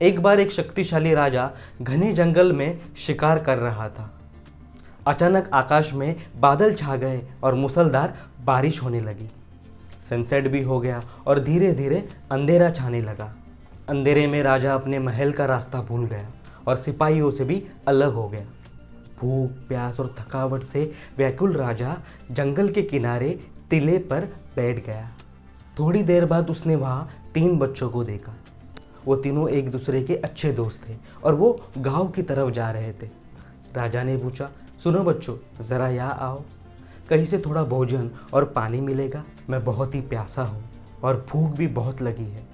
एक बार एक शक्तिशाली राजा घने जंगल में शिकार कर रहा था। अचानक आकाश में बादल छा गए और मूसलाधार बारिश होने लगी। सनसेट भी हो गया और धीरे धीरे अंधेरा छाने लगा। अंधेरे में राजा अपने महल का रास्ता भूल गया और सिपाहियों से भी अलग हो गया। भूख, प्यास और थकावट से व्याकुल राजा जंगल के किनारे टीले पर बैठ गया। थोड़ी देर बाद उसने वहाँ 3 बच्चों को देखा। वो तीनों एक दूसरे के अच्छे दोस्त थे और वो गांव की तरफ जा रहे थे। राजा ने पूछा, सुनो बच्चों, ज़रा यहाँ आओ, कहीं से थोड़ा भोजन और पानी मिलेगा? मैं बहुत ही प्यासा हूँ और भूख भी बहुत लगी है।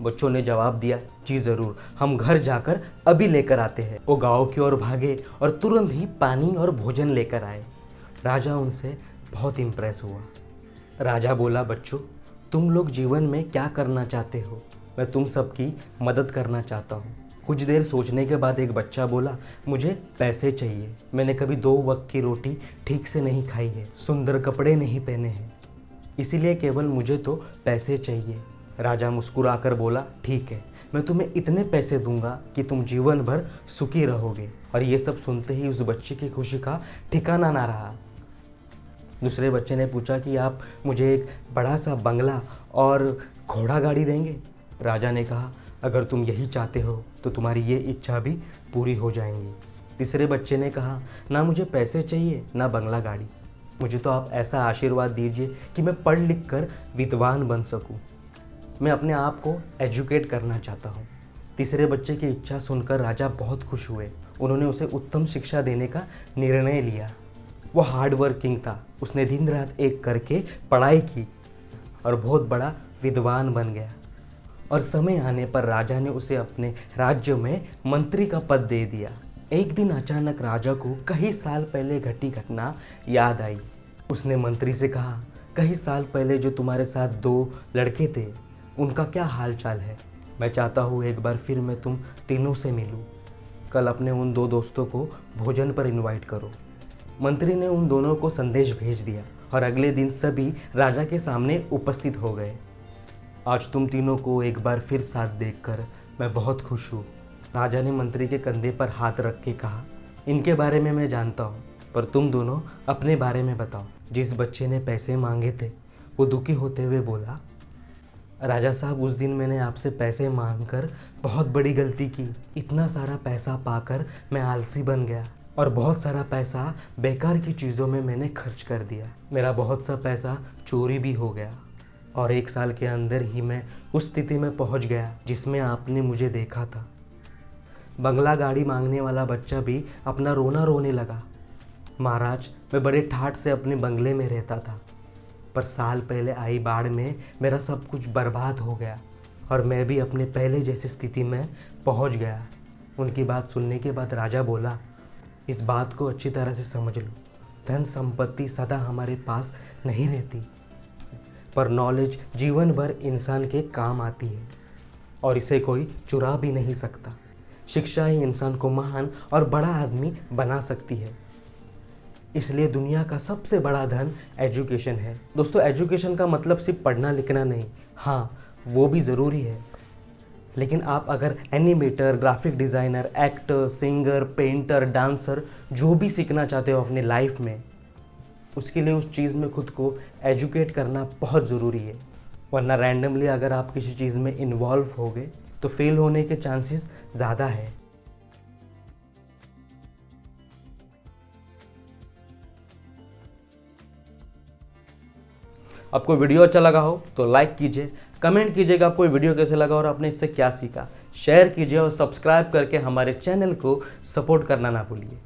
बच्चों ने जवाब दिया, जी ज़रूर, हम घर जाकर अभी लेकर आते हैं। वो गांव की ओर भागे और तुरंत ही पानी और भोजन लेकर आए। राजा उनसे बहुत इम्प्रेस हुआ। राजा बोला, बच्चों, तुम लोग जीवन में क्या करना चाहते हो? मैं तुम सबकी मदद करना चाहता हूँ। कुछ देर सोचने के बाद एक बच्चा बोला, मुझे पैसे चाहिए। मैंने कभी 2 वक्त की रोटी ठीक से नहीं खाई है, सुंदर कपड़े नहीं पहने हैं, इसीलिए केवल मुझे तो पैसे चाहिए। राजा मुस्कुराकर बोला, ठीक है, मैं तुम्हें इतने पैसे दूंगा कि तुम जीवन भर सुखी रहोगे। और ये सब सुनते ही उस बच्चे की खुशी का ठिकाना ना रहा। दूसरे बच्चे ने पूछा कि आप मुझे एक बड़ा सा बंगला और घोड़ा गाड़ी देंगे? राजा ने कहा, अगर तुम यही चाहते हो तो तुम्हारी ये इच्छा भी पूरी हो जाएंगी। तीसरे बच्चे ने कहा, ना मुझे पैसे चाहिए ना बंगला गाड़ी, मुझे तो आप ऐसा आशीर्वाद दीजिए कि मैं पढ़ लिख कर विद्वान बन सकूं। मैं अपने आप को एजुकेट करना चाहता हूँ। तीसरे बच्चे की इच्छा सुनकर राजा बहुत खुश हुए। उन्होंने उसे उत्तम शिक्षा देने का निर्णय लिया। वो हार्ड वर्किंग था। उसने दिन रात एक करके पढ़ाई की और बहुत बड़ा विद्वान बन गया। और समय आने पर राजा ने उसे अपने राज्य में मंत्री का पद दे दिया। एक दिन अचानक राजा को कई साल पहले घटी घटना याद आई। उसने मंत्री से कहा, कई साल पहले जो तुम्हारे साथ 2 लड़के थे, उनका क्या हाल चाल है? मैं चाहता हूँ एक बार फिर मैं तुम तीनों से मिलूँ। कल अपने उन 2 दोस्तों को भोजन पर इनवाइट करो। मंत्री ने उन दोनों को संदेश भेज दिया और अगले दिन सभी राजा के सामने उपस्थित हो गए। आज तुम तीनों को एक बार फिर साथ देखकर मैं बहुत खुश हूँ। राजा ने मंत्री के कंधे पर हाथ रख के कहा, इनके बारे में मैं जानता हूँ, पर तुम दोनों अपने बारे में बताओ। जिस बच्चे ने पैसे मांगे थे वो दुखी होते हुए बोला, राजा साहब, उस दिन मैंने आपसे पैसे मांगकर बहुत बड़ी गलती की। इतना सारा पैसा पाकर मैं आलसी बन गया और बहुत सारा पैसा बेकार की चीज़ों में मैंने खर्च कर दिया। मेरा बहुत सा पैसा चोरी भी हो गया और 1 साल के अंदर ही मैं उस स्थिति में पहुंच गया जिसमें आपने मुझे देखा था। बंगला गाड़ी मांगने वाला बच्चा भी अपना रोना रोने लगा। महाराज, मैं बड़े ठाठ से अपने बंगले में रहता था, पर साल पहले आई बाढ़ में मेरा सब कुछ बर्बाद हो गया और मैं भी अपने पहले जैसी स्थिति में पहुंच गया। उनकी बात सुनने के बाद राजा बोला, इस बात को अच्छी तरह से समझ लो, धन संपत्ति सदा हमारे पास नहीं रहती, पर नॉलेज जीवन भर इंसान के काम आती है और इसे कोई चुरा भी नहीं सकता। शिक्षा ही इंसान को महान और बड़ा आदमी बना सकती है। इसलिए दुनिया का सबसे बड़ा धन एजुकेशन है। दोस्तों, एजुकेशन का मतलब सिर्फ पढ़ना लिखना नहीं, हाँ वो भी ज़रूरी है, लेकिन आप अगर animator, graphic designer, actor, singer, painter, dancer जो भी सीखना चाहते हो अपनी लाइफ में, उसके लिए उस चीज़ में खुद को एजुकेट करना बहुत ज़रूरी है। वरना रैंडमली अगर आप किसी चीज़ में इन्वॉल्व हो गए तो फेल होने के चांसेस ज़्यादा है। आपको वीडियो अच्छा लगा हो तो लाइक कीजिए, कमेंट कीजिएगा आपको वीडियो कैसे लगा और आपने इससे क्या सीखा, शेयर कीजिए और सब्सक्राइब करके हमारे चैनल को सपोर्ट करना ना भूलिए।